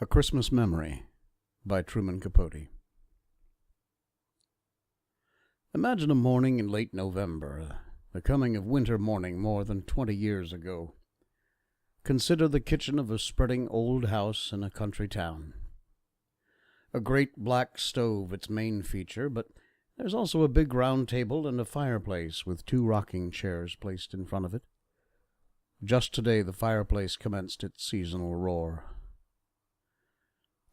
A Christmas Memory by Truman Capote. Imagine a morning in late November, the coming of winter morning more than 20 years ago. Consider the kitchen of a spreading old house in a country town. A great black stove its main feature, but there's also a big round table and a fireplace with 2 rocking chairs placed in front of it. Just today the fireplace commenced its seasonal roar.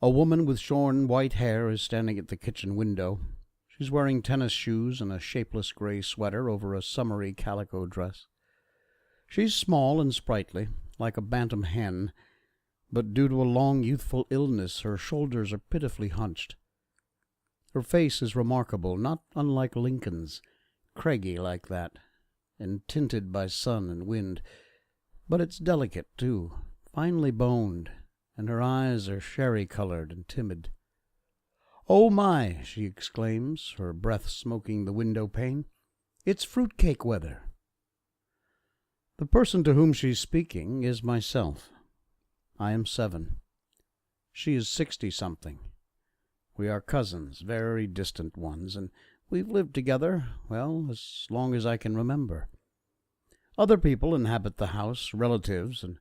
A woman with shorn white hair is standing at the kitchen window. She's wearing tennis shoes and a shapeless gray sweater over a summery calico dress. She's small and sprightly, like a bantam hen, but due to a long youthful illness her shoulders are pitifully hunched. Her face is remarkable, not unlike Lincoln's, craggy like that, and tinted by sun and wind, but it's delicate, too, finely boned, and her eyes are sherry-colored and timid. "Oh, my!" she exclaims, her breath smoking the window-pane. "It's fruit-cake weather." The person to whom she's speaking is myself. I am 7. She is 60-something. We are cousins, very distant ones, and we've lived together, well, as long as I can remember. Other people inhabit the house, relatives, and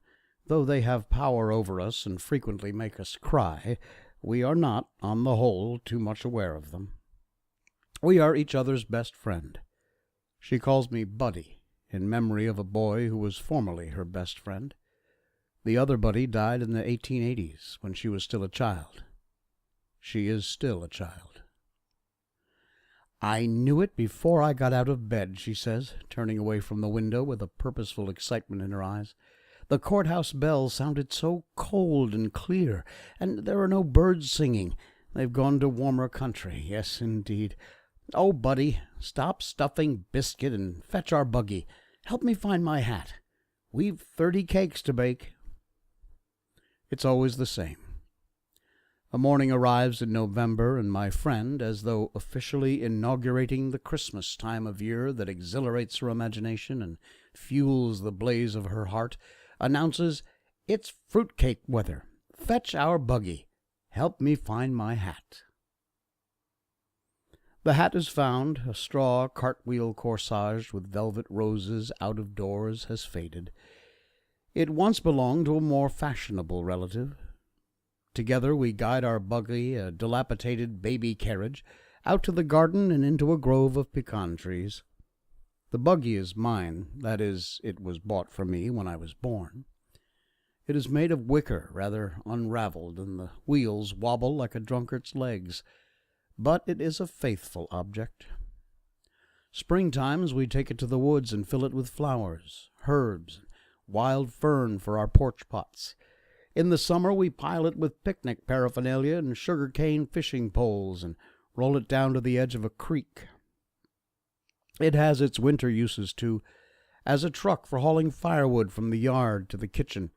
though they have power over us and frequently make us cry, we are not, on the whole, too much aware of them. We are each other's best friend. She calls me Buddy, in memory of a boy who was formerly her best friend. The other Buddy died in the 1880s, when she was still a child. She is still a child. "I knew it before I got out of bed," she says, turning away from the window with a purposeful excitement in her eyes. "The courthouse bell sounded so cold and clear, and there are no birds singing. They've gone to warmer country. Yes, indeed. Oh, Buddy, stop stuffing biscuit and fetch our buggy. Help me find my hat. We've 30 cakes to bake." It's always the same. A morning arrives in November, and my friend, as though officially inaugurating the Christmas time of year that exhilarates her imagination and fuels the blaze of her heart, announces, "It's fruitcake weather. Fetch our buggy. Help me find my hat." The hat is found. A straw cartwheel corsage with velvet roses out of doors has faded. It once belonged to a more fashionable relative. Together we guide our buggy, a dilapidated baby carriage, out to the garden and into a grove of pecan trees. The buggy is mine, that is, it was bought for me when I was born. It is made of wicker, rather unraveled, and the wheels wobble like a drunkard's legs, but it is a faithful object. Springtimes we take it to the woods and fill it with flowers, herbs, wild fern for our porch pots. In the summer we pile it with picnic paraphernalia and sugar-cane fishing poles and roll it down to the edge of a creek. It has its winter uses, too, as a truck for hauling firewood from the yard to the kitchen,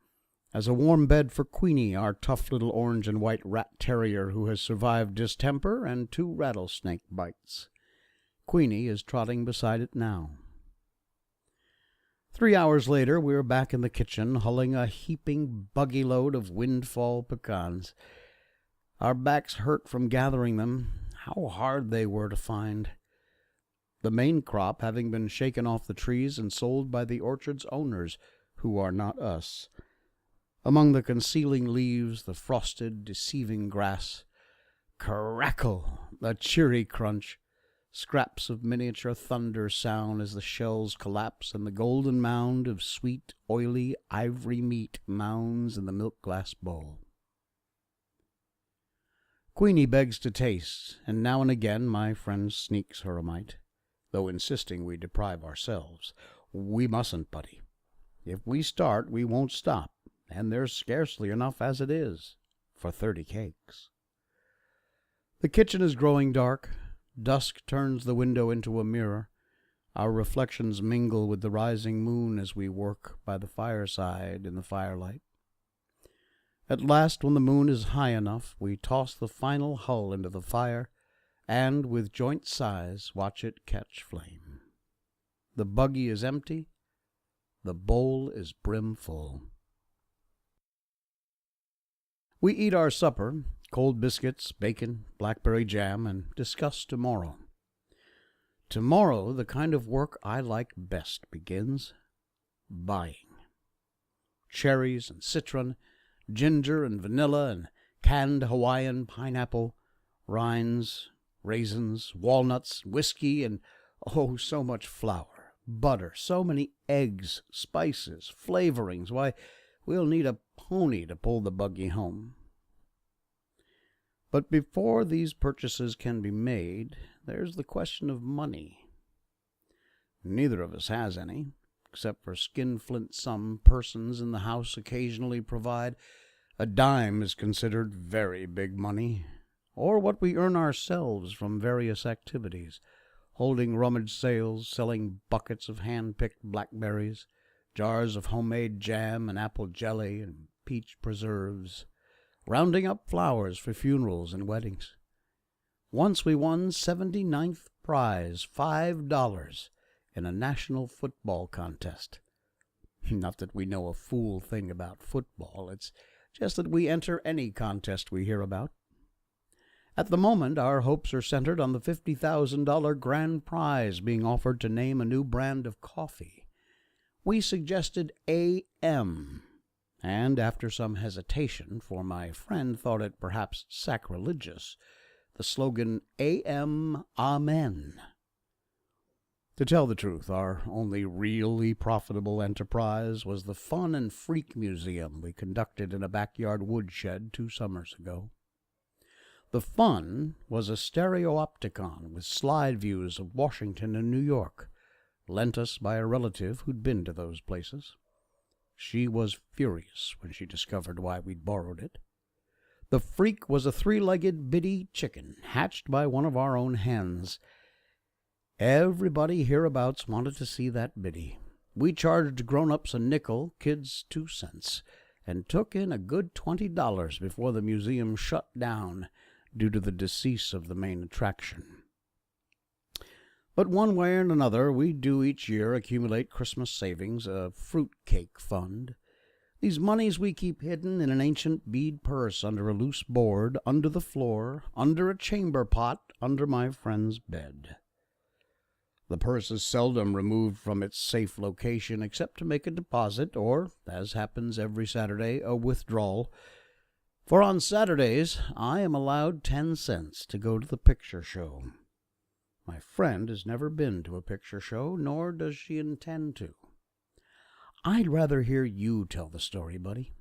as a warm bed for Queenie, our tough little orange and white rat terrier who has survived distemper and 2 rattlesnake bites. Queenie is trotting beside it now. 3 hours later, we are back in the kitchen, hulling a heaping buggy load of windfall pecans. Our backs hurt from gathering them. How hard they were to find. The main crop having been shaken off the trees and sold by the orchard's owners, who are not us. Among the concealing leaves, the frosted, deceiving grass. Crackle! A cheery crunch. Scraps of miniature thunder sound as the shells collapse and the golden mound of sweet, oily, ivory meat mounds in the milk-glass bowl. Queenie begs to taste, and now and again my friend sneaks her a mite, though insisting we deprive ourselves. "We mustn't, Buddy. If we start, we won't stop, and there's scarcely enough as it is for 30 cakes." The kitchen is growing dark. Dusk turns the window into a mirror. Our reflections mingle with the rising moon as we work by the fireside in the firelight. At last, when the moon is high enough, we toss the final hull into the fire and, with joint sighs, watch it catch flame. The buggy is empty. The bowl is brimful. We eat our supper, cold biscuits, bacon, blackberry jam, and discuss tomorrow. Tomorrow, the kind of work I like best begins. Buying. Cherries and citron, ginger and vanilla, and canned Hawaiian pineapple, rinds, raisins, walnuts, whiskey, and oh, so much flour, butter, so many eggs, spices, flavorings. Why, we'll need a pony to pull the buggy home. But before these purchases can be made, there's the question of money. Neither of us has any, except for skinflint some persons in the house occasionally provide. A dime is considered very big money, or what we earn ourselves from various activities, holding rummage sales, selling buckets of hand-picked blackberries, jars of homemade jam and apple jelly and peach preserves, rounding up flowers for funerals and weddings. Once we won 79th prize, $5, in a national football contest. Not that we know a fool thing about football, it's just that we enter any contest we hear about. At the moment, our hopes are centered on the $50,000 grand prize being offered to name a new brand of coffee. We suggested AM, and after some hesitation, for my friend thought it perhaps sacrilegious, the slogan AM Amen. To tell the truth, our only really profitable enterprise was the Fun and Freak Museum we conducted in a backyard woodshed 2 summers ago. The Fun was a stereopticon with slide views of Washington and New York, lent us by a relative who'd been to those places. She was furious when she discovered why we'd borrowed it. The Freak was a 3-legged bitty chicken hatched by one of our own hens. Everybody hereabouts wanted to see that biddy. We charged grown-ups a nickel, kids 2 cents, and took in a good $20 before the museum shut down due to the decease of the main attraction. But one way or another, we do each year accumulate Christmas savings, a fruitcake fund. These monies we keep hidden in an ancient bead purse under a loose board, under the floor, under a chamber pot, under my friend's bed. The purse is seldom removed from its safe location except to make a deposit or, as happens every Saturday, a withdrawal. For on Saturdays I am allowed 10 cents to go to the picture show. My friend has never been to a picture show, nor does she intend to. I'd rather hear you tell the story, buddy.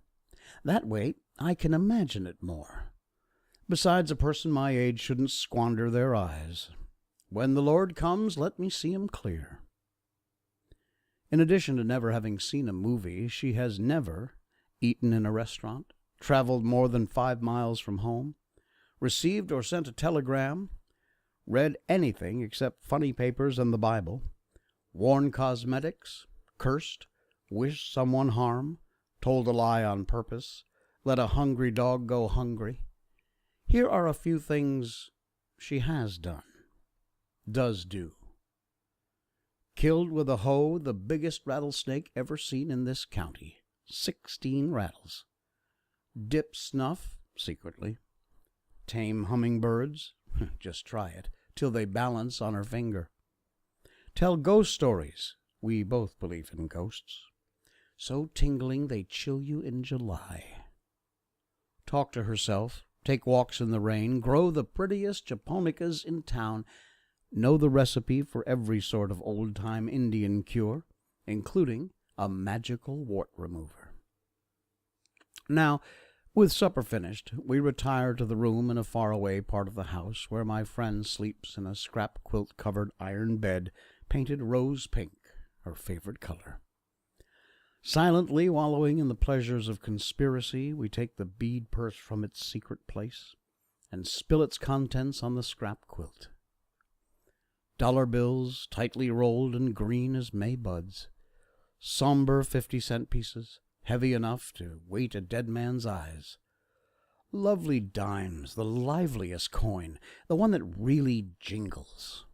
That way I can imagine it more. Besides, a person my age shouldn't squander their eyes. When the Lord comes, let me see him clear. In addition to never having seen a movie, she has never eaten in a restaurant, traveled more than 5 miles from home, received or sent a telegram, read anything except funny papers and the Bible, worn cosmetics, cursed, wished someone harm, told a lie on purpose, let a hungry dog go hungry. Here are a few things she has done. Does do. Killed with a hoe the biggest rattlesnake ever seen in this county. 16 rattles. Dip snuff, secretly. Tame hummingbirds, just try it, till they balance on her finger. Tell ghost stories, we both believe in ghosts. So tingling they chill you in July. Talk to herself, take walks in the rain, grow the prettiest japonicas in town, know the recipe for every sort of old-time Indian cure, including a magical wart remover. Now, with supper finished, we retire to the room in a faraway part of the house where my friend sleeps in a scrap quilt-covered iron bed painted rose pink, her favorite color. Silently wallowing in the pleasures of conspiracy, we take the bead purse from its secret place and spill its contents on the scrap quilt. Dollar bills, tightly rolled and green as May buds. Somber 50-cent pieces, heavy enough to weight a dead man's eyes. Lovely dimes, the liveliest coin, the one that really jingles.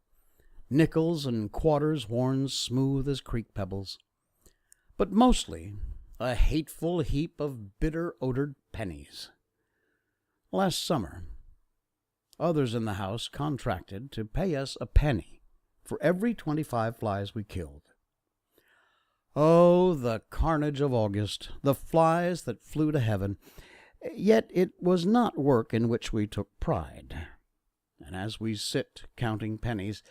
Nickels and quarters worn smooth as creek pebbles. But mostly a hateful heap of bitter-odored pennies. Last summer, others in the house contracted to pay us a penny for every 25 flies we killed. Oh, the carnage of August, the flies that flew to heaven. Yet it was not work in which we took pride. And as we sit counting pennies,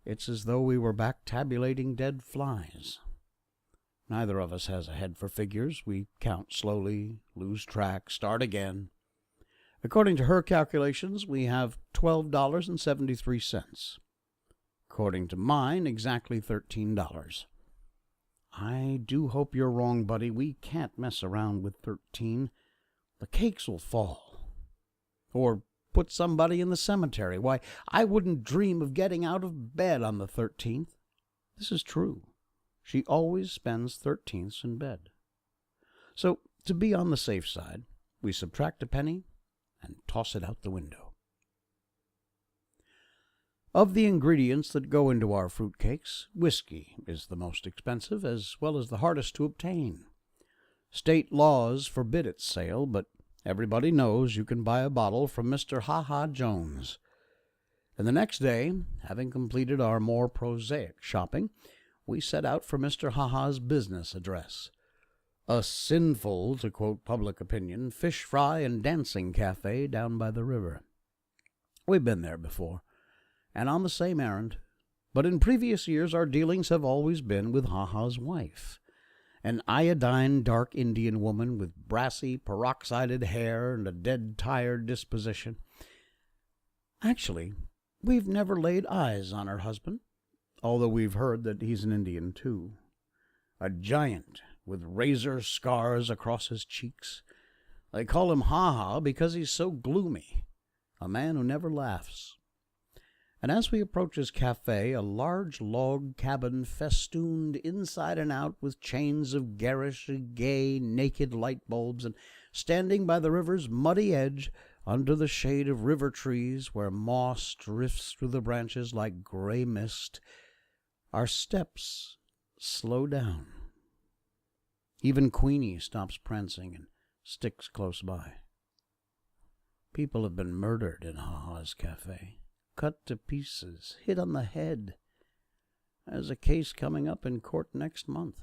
it's as though we were back tabulating dead flies. Neither of us has a head for figures. We count slowly, lose track, start again. According to her calculations, we have $12.73. According to mine, exactly $13. I do hope you're wrong, buddy. We can't mess around with 13. The cakes will fall. Or put somebody in the cemetery. Why, I wouldn't dream of getting out of bed on the 13th. This is true. She always spends 13ths in bed. So, to be on the safe side, we subtract a penny and toss it out the window. Of the ingredients that go into our fruitcakes, whiskey is the most expensive, as well as the hardest to obtain. State laws forbid its sale, but everybody knows you can buy a bottle from Mr. Ha-Ha Jones. And the next day, having completed our more prosaic shopping, we set out for Mr. Ha-Ha's business address. A sinful, to quote public opinion, fish fry and dancing cafe down by the river. We've been there before, and on the same errand, but in previous years our dealings have always been with Ha-Ha's wife, an iodine dark Indian woman with brassy, peroxided hair and a dead tired disposition. Actually, we've never laid eyes on her husband, although we've heard that he's an Indian too. A giant with razor scars across his cheeks. They call him Ha-Ha because he's so gloomy, a man who never laughs. And as we approach his cafe, a large log cabin festooned inside and out with chains of garish, gay, naked light bulbs, and standing by the river's muddy edge, under the shade of river trees, where moss drifts through the branches like gray mist, our steps slow down. Even Queenie stops prancing and sticks close by. People have been murdered in Ha-Ha's cafe, cut to pieces, hit on the head. There's a case coming up in court next month.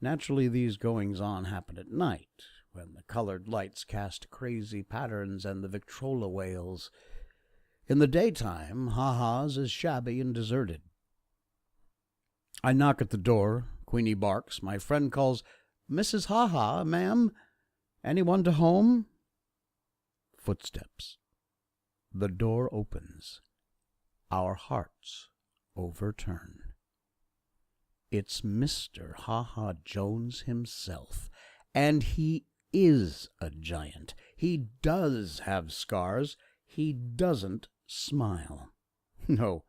Naturally, these goings-on happen at night, when the colored lights cast crazy patterns and the Victrola wails. In the daytime, Ha-Ha's is shabby and deserted. I knock at the door. Queenie barks. My friend calls, "Mrs. Ha-Ha, ma'am? Anyone to home?" Footsteps. The door opens. Our hearts overturn. It's Mr. Ha-Ha Jones himself, and he is a giant. He does have scars. He doesn't smile. No,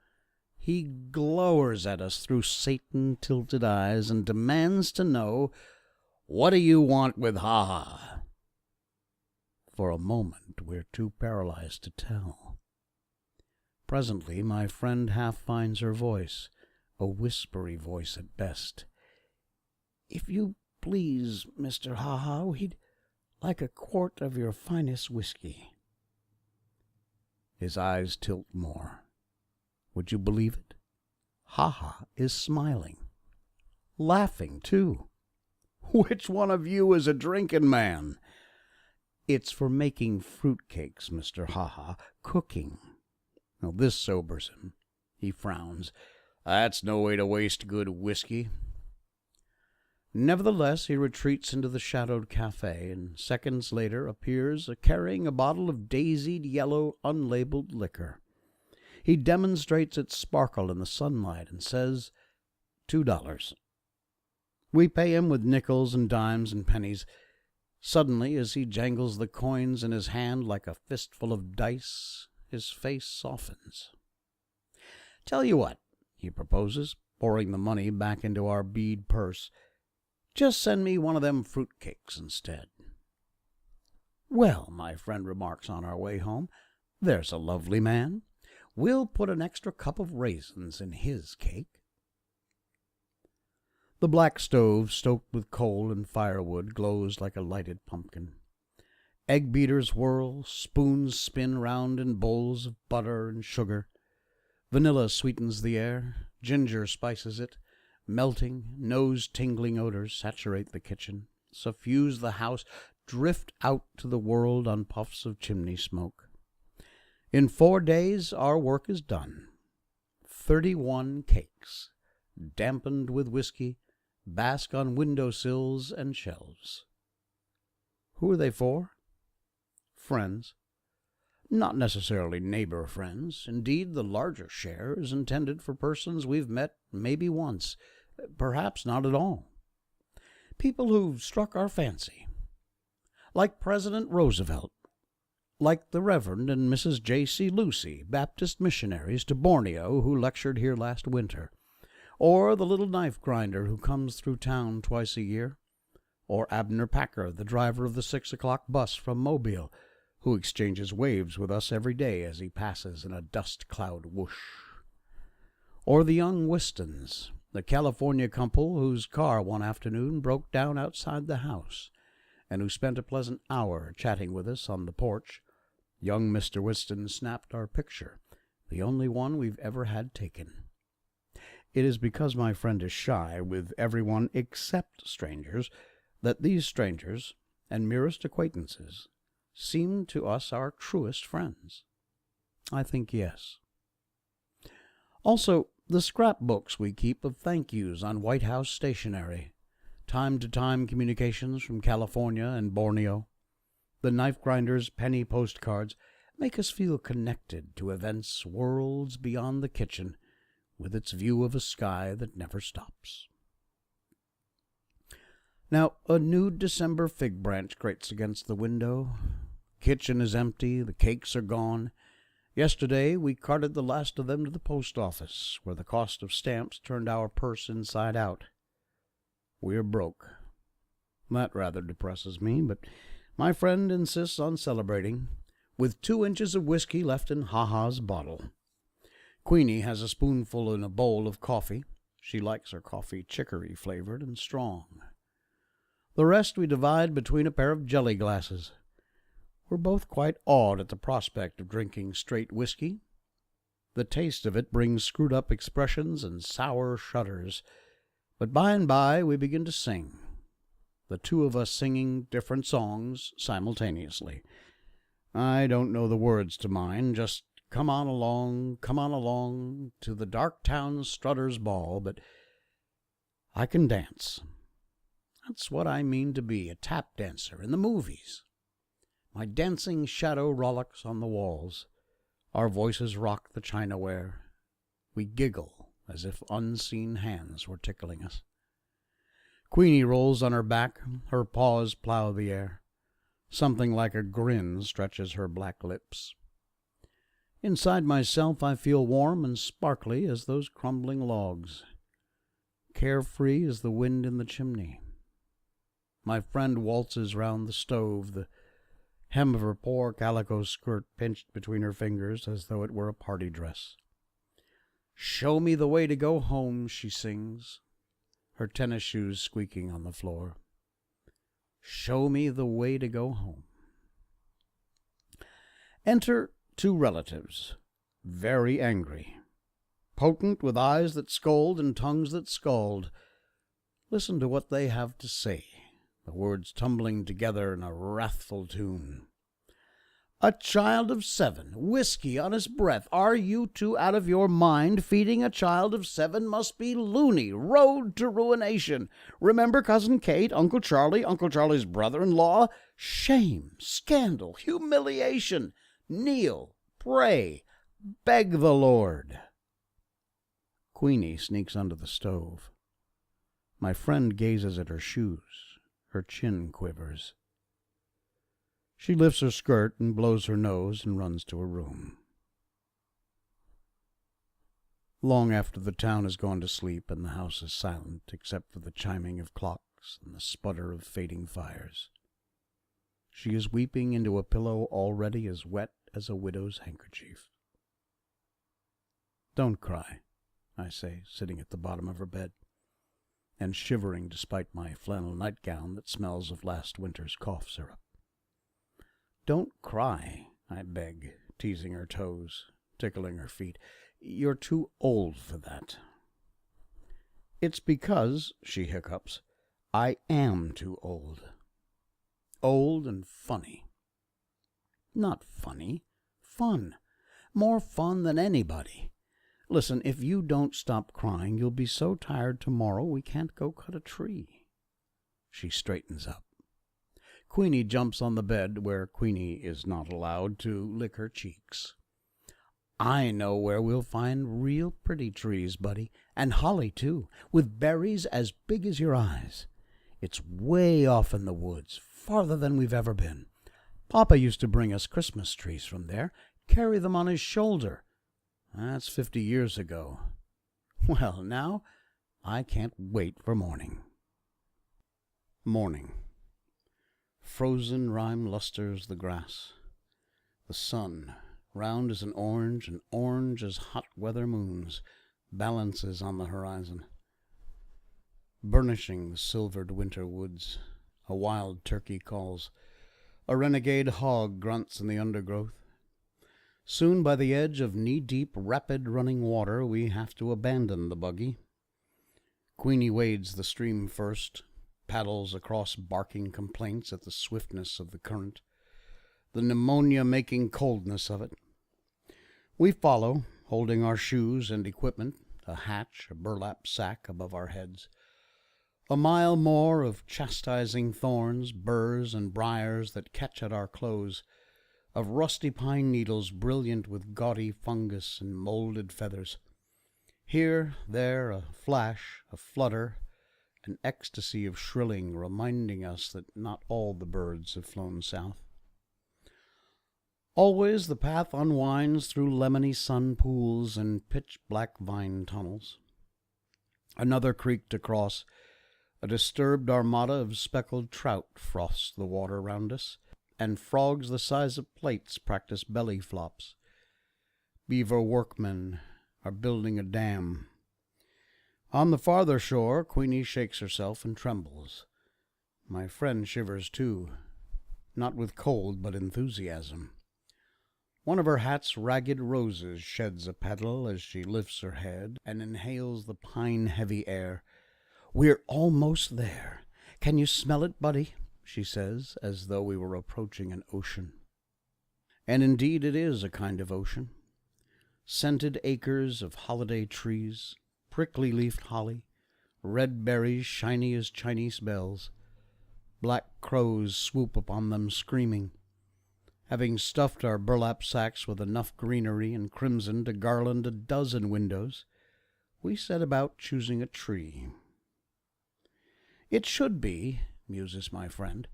he glowers at us through Satan-tilted eyes and demands to know, "What do you want with Ha-Ha?" For a moment, we're too paralyzed to tell. Presently, my friend half finds her voice, a whispery voice at best. "If you please, Mr. Ha-Ha, we'd like a quart of your finest whiskey." His eyes tilt more. Would you believe it? Ha-Ha is smiling. Laughing, too. "Which one of you is a drinking man?" "It's for making fruitcakes, Mr. Ha-Ha. Cooking." Now, this sobers him. He frowns. "That's no way to waste good whiskey." Nevertheless, he retreats into the shadowed cafe, and seconds later appears carrying a bottle of daisied yellow unlabeled liquor. He demonstrates its sparkle in the sunlight and says, $2. We pay him with nickels and dimes and pennies. Suddenly, as he jangles the coins in his hand like a fistful of dice, his face softens. "Tell you what," he proposes, pouring the money back into our bead purse. "Just send me one of them fruitcakes instead." "Well," my friend remarks on our way home, "there's a lovely man. We'll put an extra cup of raisins in his cake." The black stove, stoked with coal and firewood, glows like a lighted pumpkin. Egg beaters whirl, spoons spin round in bowls of butter and sugar. Vanilla sweetens the air, ginger spices it. Melting, nose-tingling odors saturate the kitchen, suffuse the house, drift out to the world on puffs of chimney smoke. In 4 days our work is done. 31 cakes, dampened with whiskey, bask on windowsills and shelves. Who are they for? Friends. Not necessarily neighbor friends. Indeed, the larger share is intended for persons we've met maybe once, perhaps not at all. People who've struck our fancy. Like President Roosevelt. Like the Reverend and Mrs. J.C. Lucy, Baptist missionaries to Borneo who lectured here last winter. Or the little knife grinder who comes through town twice a year. Or Abner Packer, the driver of the 6 o'clock bus from Mobile, who exchanges waves with us every day as he passes in a dust cloud whoosh. Or the young Wistons, the California couple whose car one afternoon broke down outside the house, and who spent a pleasant hour chatting with us on the porch. Young Mr. Wiston snapped our picture, the only one we've ever had taken. It is because my friend is shy with everyone except strangers that these strangers and merest acquaintances seem to us our truest friends. I think yes. Also, the scrapbooks we keep of thank yous on White House stationery, time-to-time communications from California and Borneo, the knife grinder's penny postcards make us feel connected to events worlds beyond the kitchen, with its view of a sky that never stops. Now, a nude December fig branch grates against the window. Kitchen is empty, the cakes are gone. Yesterday we carted the last of them to the post office, where the cost of stamps turned our purse inside out. We're broke. That rather depresses me, but my friend insists on celebrating, with 2 inches of whiskey left in Ha-Ha's bottle. Queenie has a spoonful in a bowl of coffee. She likes her coffee chicory-flavored and strong. The rest we divide between a pair of jelly glasses. We're both quite awed at the prospect of drinking straight whiskey. The taste of it brings screwed-up expressions and sour shudders. But by and by we begin to sing, the 2 of us singing different songs simultaneously. I don't know the words to mine, just come on along, to the dark town strutter's ball, but I can dance. That's what I mean to be, a tap dancer in the movies. My dancing shadow rollicks on the walls. Our voices rock the chinaware. We giggle as if unseen hands were tickling us. Queenie rolls on her back, her paws plow the air. Something like a grin stretches her black lips. Inside myself I feel warm and sparkly as those crumbling logs, carefree as the wind in the chimney. My friend waltzes round the stove, the hem of her poor calico skirt pinched between her fingers as though it were a party dress. "Show me the way to go home," she sings, her tennis shoes squeaking on the floor. Show me the way to go home. Enter 2 relatives, very angry, potent with eyes that scold and tongues that scald. Listen to what they have to say, the words tumbling together in a wrathful tune. "A child of 7, whiskey on his breath. Are you 2 out of your mind? Feeding a child of 7 must be loony. Road to ruination. Remember Cousin Kate, Uncle Charlie's brother-in-law? Shame, scandal, humiliation. Kneel, pray, beg the Lord." Queenie sneaks under the stove. My friend gazes at her shoes. Her chin quivers. She lifts her skirt and blows her nose and runs to her room. Long after the town has gone to sleep and the house is silent except for the chiming of clocks and the sputter of fading fires, she is weeping into a pillow already as wet as a widow's handkerchief. "Don't cry," I say, sitting at the bottom of her bed, and shivering despite my flannel nightgown that smells of last winter's cough syrup. Don't cry, I beg, teasing her toes, tickling her feet. You're too old for that. It's because, she hiccups, I am too old. Old and funny. Not funny. Fun. More fun than anybody. Listen, if you don't stop crying, you'll be so tired tomorrow we can't go cut a tree. She straightens up. Queenie jumps on the bed where Queenie is not allowed to lick her cheeks. I know where we'll find real pretty trees, buddy, and holly, too, with berries as big as your eyes. It's way off in the woods, farther than we've ever been. Papa used to bring us Christmas trees from there, carry them on his shoulder. That's 50 years ago. Well, now, I can't wait for morning. Morning. Frozen rime lusters the grass. The sun, round as an orange and orange as hot weather moons, balances on the horizon, burnishing the silvered winter woods. A wild turkey calls. A renegade hog grunts in the undergrowth. Soon, by the edge of knee-deep, rapid-running water, we have to abandon the buggy. Queenie wades the stream first, paddles across barking complaints at the swiftness of the current, the pneumonia-making coldness of it. We follow, holding our shoes and equipment, a hatch, a burlap sack above our heads. A mile more of chastising thorns, burrs, and briars that catch at our clothes, of rusty pine needles brilliant with gaudy fungus and molded feathers. Here, there, a flash, a flutter, an ecstasy of shrilling reminding us that not all the birds have flown south. Always the path unwinds through lemony sun pools and pitch-black vine tunnels. Another creek to cross. A disturbed armada of speckled trout froths the water round us, and frogs the size of plates practice belly flops. Beaver workmen are building a dam. On the farther shore, Queenie shakes herself and trembles. My friend shivers too, not with cold but enthusiasm. One of her hat's ragged roses sheds a petal as she lifts her head and inhales the pine-heavy air. We're almost there. Can you smell it, buddy? She says, as though we were approaching an ocean. And indeed it is a kind of ocean. Scented acres of holiday trees, prickly-leafed holly, red berries shiny as Chinese bells. Black crows swoop upon them screaming. Having stuffed our burlap sacks with enough greenery and crimson to garland a dozen windows, we set about choosing a tree. It should be, muses my friend,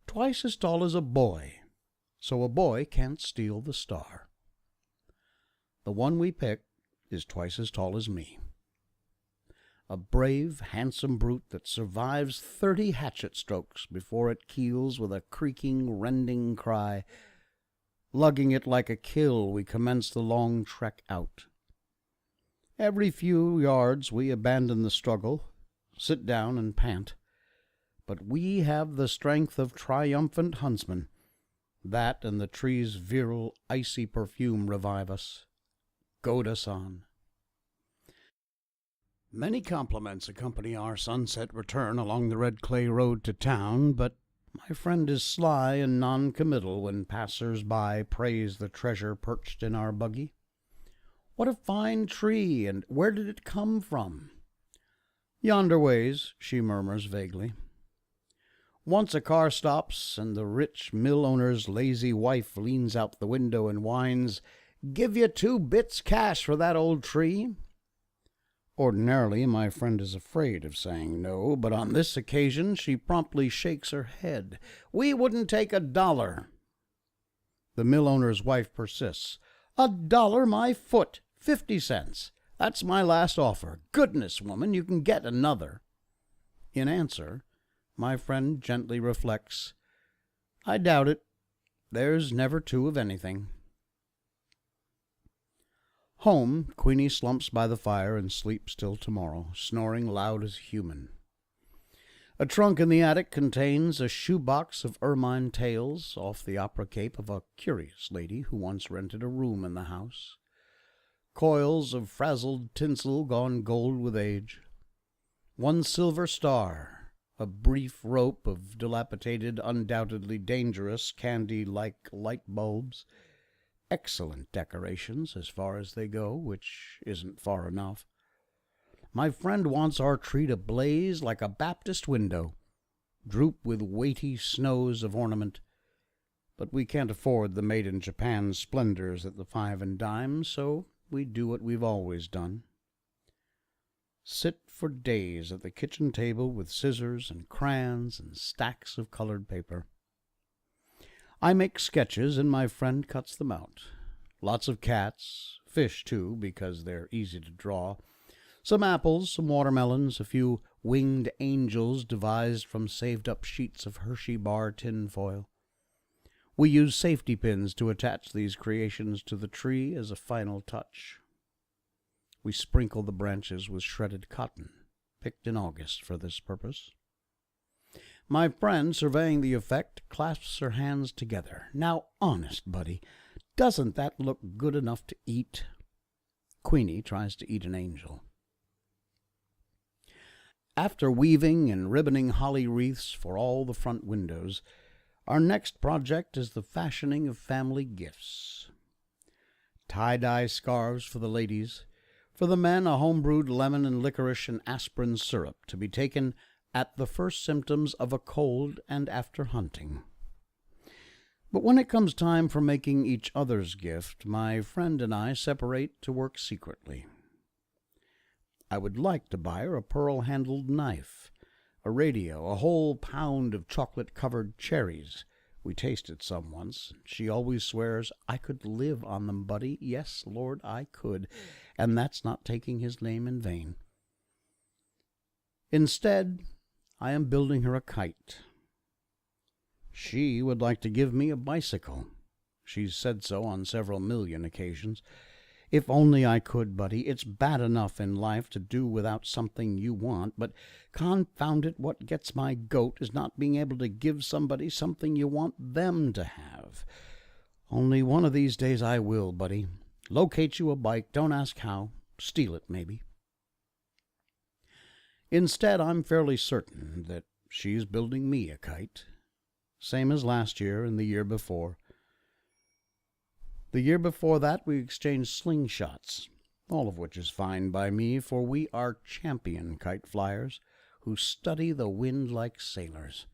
twice as tall as a boy, so a boy can't steal the star. The one we picked is twice as tall as me. A brave, handsome brute that survives 30 hatchet strokes before it keels with a creaking, rending cry. Lugging it like a kill, we commence the long trek out. Every few yards we abandon the struggle, sit down and pant. But we have the strength of triumphant huntsmen. That and the tree's virile, icy perfume revive us, goad us on. Many compliments accompany our sunset return along the red clay road to town, but my friend is sly and non-committal when passers-by praise the treasure perched in our buggy. What a fine tree, and where did it come from? Yonder ways, she murmurs vaguely. Once a car stops, and the rich mill owner's lazy wife leans out the window and whines, "Give you 2 bits cash for that old tree." Ordinarily, my friend is afraid of saying no, but on this occasion she promptly shakes her head. "We wouldn't take $1. The mill owner's wife persists. $1 my foot, 50 cents. That's my last offer. Goodness, woman, you can get another. In answer, my friend gently reflects, "I doubt it. There's never 2 of anything." Home, Queenie slumps by the fire and sleeps till tomorrow, snoring loud as human. A trunk in the attic contains a shoebox of ermine tales off the opera cape of a curious lady who once rented a room in the house. Coils of frazzled tinsel gone gold with age. One silver star, a brief rope of dilapidated, undoubtedly dangerous, candy-like light bulbs. Excellent decorations as far as they go, which isn't far enough. My friend wants our tree to blaze like a Baptist window, droop with weighty snows of ornament, but we can't afford the made-in-Japan splendors at the 5 and dime, so we do what we've always done. Sit for days at the kitchen table with scissors and crayons and stacks of colored paper. I make sketches and my friend cuts them out. Lots of cats, fish too, because they're easy to draw, some apples, some watermelons, a few winged angels devised from saved-up sheets of Hershey bar tinfoil. We use safety pins to attach these creations to the tree as a final touch. We sprinkle the branches with shredded cotton, picked in August for this purpose. My friend, surveying the effect, clasps her hands together. Now, honest, buddy, doesn't that look good enough to eat? Queenie tries to eat an angel. After weaving and ribboning holly wreaths for all the front windows, our next project is the fashioning of family gifts. Tie-dye scarves for the ladies. For the men, a home-brewed lemon and licorice and aspirin syrup to be taken at the first symptoms of a cold and after hunting. But when it comes time for making each other's gift, my friend and I separate to work secretly. I would like to buy her a pearl-handled knife, a radio, a whole pound of chocolate-covered cherries. We tasted some once. She always swears, I could live on them, buddy. Yes, Lord, I could. And that's not taking his name in vain. Instead, I am building her a kite. She would like to give me a bicycle. She's said so on several million occasions. If only I could, buddy. It's bad enough in life to do without something you want, but confound it, what gets my goat is not being able to give somebody something you want them to have. Only one of these days I will, buddy. Locate you a bike, don't ask how. Steal it, maybe. Instead, I'm fairly certain that she's building me a kite. Same as last year and the year before. The year before that, we exchanged slingshots, all of which is fine by me, for we are champion kite flyers who study the wind like sailors.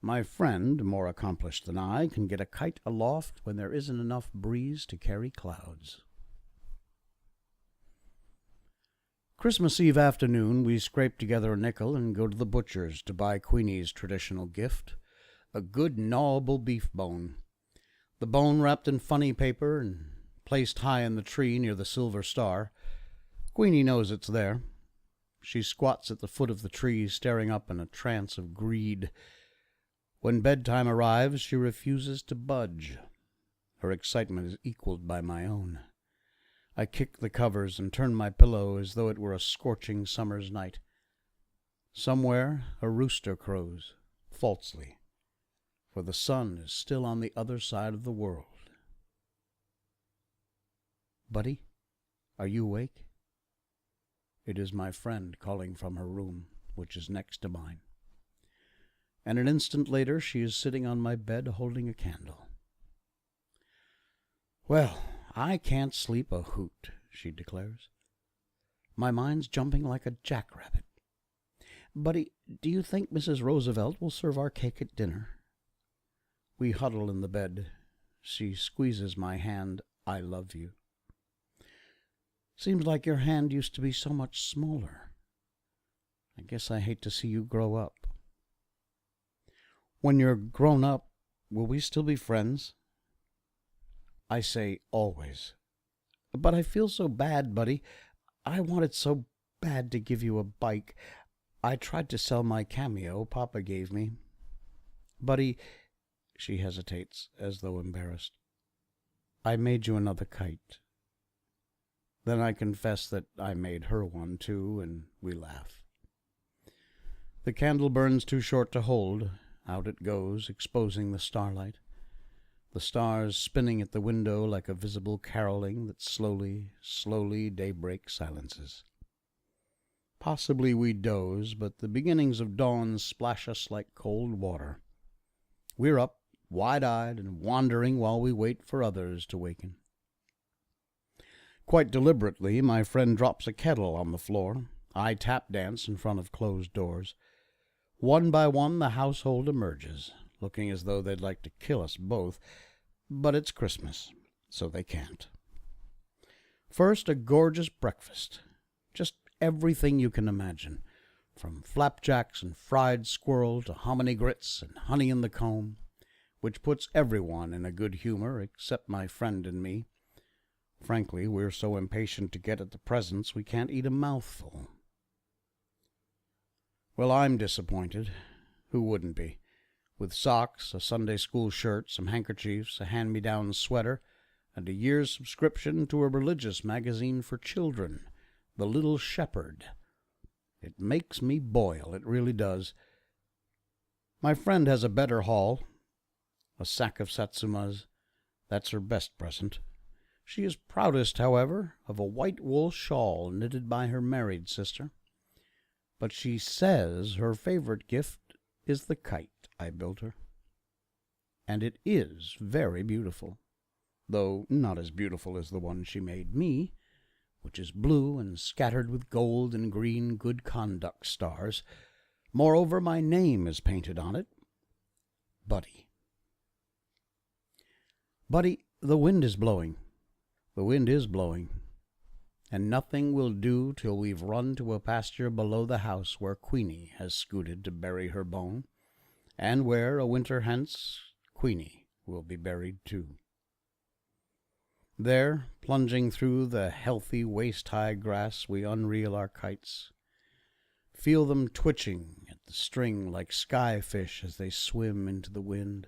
My friend, more accomplished than I, can get a kite aloft when there isn't enough breeze to carry clouds. Christmas Eve afternoon, we scrape together a nickel and go to the butcher's to buy Queenie's traditional gift, a good gnawable beef bone. The bone wrapped in funny paper and placed high in the tree near the silver star. Queenie knows it's there. She squats at the foot of the tree, staring up in a trance of greed. When bedtime arrives, she refuses to budge. Her excitement is equaled by my own. I kick the covers and turn my pillow as though it were a scorching summer's night. Somewhere a rooster crows, falsely, for the sun is still on the other side of the world. Buddy, are you awake? It is my friend calling from her room, which is next to mine. And an instant later she is sitting on my bed holding a candle. Well, I can't sleep a hoot, she declares. My mind's jumping like a jackrabbit. Buddy, do you think Mrs. Roosevelt will serve our cake at dinner? We huddle in the bed. She squeezes my hand. I love you. Seems like your hand used to be so much smaller. I guess I hate to see you grow up. When you're grown up, will we still be friends? I say always. But I feel so bad, buddy. I wanted so bad to give you a bike. I tried to sell my cameo Papa gave me. Buddy, she hesitates, as though embarrassed. I made you another kite. Then I confess that I made her one, too, and we laugh. The candle burns too short to hold. Out it goes, exposing the starlight. The stars spinning at the window like a visible caroling that slowly, slowly daybreak silences. Possibly we doze, but the beginnings of dawn splash us like cold water. We're up, wide-eyed and wandering while we wait for others to waken. Quite deliberately, my friend drops a kettle on the floor. I tap dance in front of closed doors. One by one, the household emerges, looking as though they'd like to kill us both, but it's Christmas, so they can't. First, a gorgeous breakfast. Just everything you can imagine, from flapjacks and fried squirrel to hominy grits and honey in the comb, which puts everyone in a good humor except my friend and me. Frankly, we're so impatient to get at the presents we can't eat a mouthful. Well, I'm disappointed. Who wouldn't be? With socks, a Sunday school shirt, some handkerchiefs, a hand-me-down sweater, and a year's subscription to a religious magazine for children, The Little Shepherd. It makes me boil, it really does. My friend has a better haul. A sack of satsumas. That's her best present. She is proudest, however, of a white wool shawl knitted by her married sister. But she says her favorite gift is the kite I built her. And it is very beautiful, though not as beautiful as the one she made me, which is blue and scattered with gold and green good conduct stars. Moreover, my name is painted on it, Buddy. Buddy, the wind is blowing. The wind is blowing. And nothing will do till we've run to a pasture below the house where Queenie has scooted to bury her bone, and where, a winter hence, Queenie will be buried too. There, plunging through the healthy waist-high grass, we unreel our kites, feel them twitching at the string like sky-fish as they swim into the wind.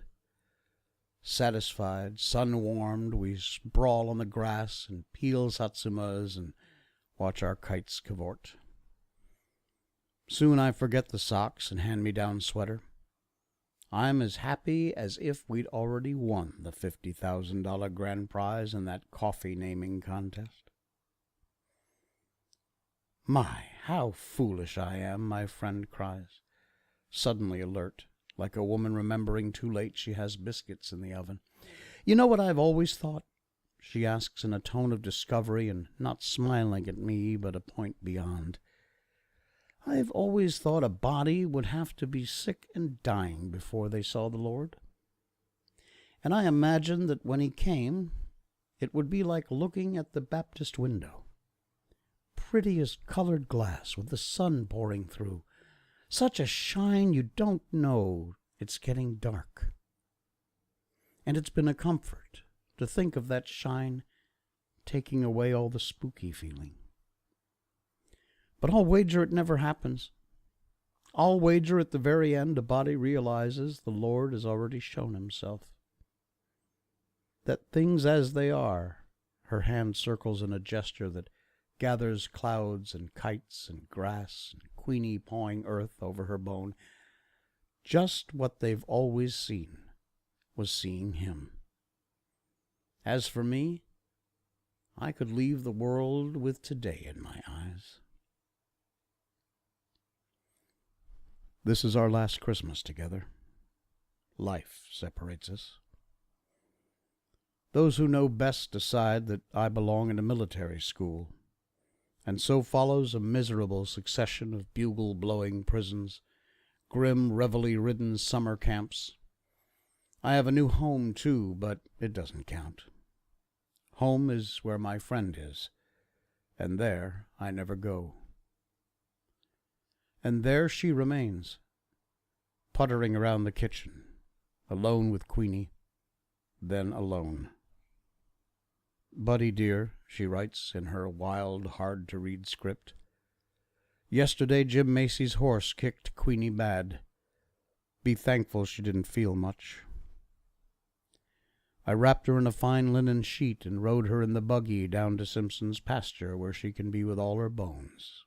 Satisfied, sun-warmed, we sprawl on the grass and peel satsumas and watch our kites cavort. Soon I forget the socks and hand-me-down sweater. I'm as happy as if we'd already won the $50,000 grand prize in that coffee naming contest. My, how foolish I am, my friend cries, suddenly alert, like a woman remembering too late she has biscuits in the oven. You know what I've always thought? She asks in a tone of discovery and not smiling at me, but a point beyond. I've always thought a body would have to be sick and dying before they saw the Lord. And I imagined that when he came, it would be like looking at the Baptist window. Pretty as colored glass with the sun pouring through. Such a shine you don't know it's getting dark. And it's been a comfort to think of that shine taking away all the spooky feeling. But I'll wager it never happens. I'll wager at the very end a body realizes the Lord has already shown himself. That things as they are, her hand circles in a gesture that gathers clouds and kites and grass and Queenie pawing earth over her bone. Just what they've always seen was seeing him. As for me, I could leave the world with today in my eyes. This is our last Christmas together. Life separates us. Those who know best decide that I belong in a military school, and so follows a miserable succession of bugle-blowing prisons, grim reveille-ridden summer camps. I have a new home, too, but it doesn't count. Home is where my friend is, and there I never go. And there she remains, puttering around the kitchen, alone with Queenie, then alone. Buddy dear, she writes in her wild, hard-to-read script, yesterday Jim Macy's horse kicked Queenie bad. Be thankful she didn't feel much. I wrapped her in a fine linen sheet and rode her in the buggy down to Simpson's pasture where she can be with all her bones.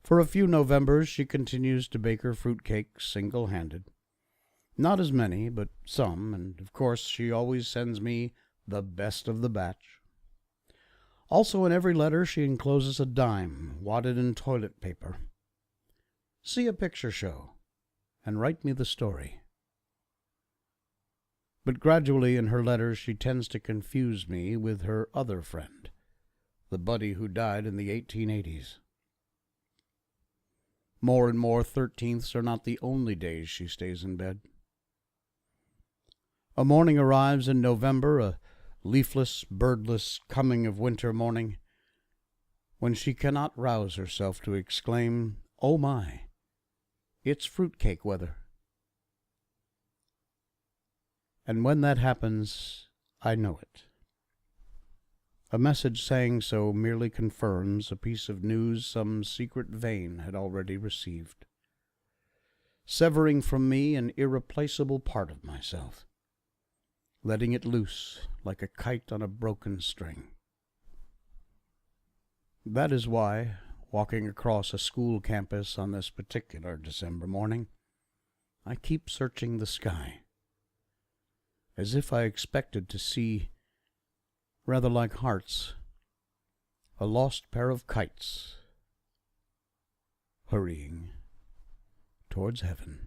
For a few Novembers she continues to bake her fruitcakes single-handed. Not as many, but some, and of course she always sends me the best of the batch. Also in every letter she encloses a dime wadded in toilet paper. See a picture show, and write me the story. But gradually in her letters she tends to confuse me with her other friend, the buddy who died in the 1880s. More and more 13ths are not the only days she stays in bed. A morning arrives in November, a leafless, birdless coming of winter morning, when she cannot rouse herself to exclaim, "Oh my, it's fruitcake weather." And when that happens, I know it. A message saying so merely confirms a piece of news some secret vein had already received, severing from me an irreplaceable part of myself, letting it loose like a kite on a broken string. That is why, walking across a school campus on this particular December morning, I keep searching the sky, as if I expected to see, rather like hearts, a lost pair of kites hurrying towards heaven.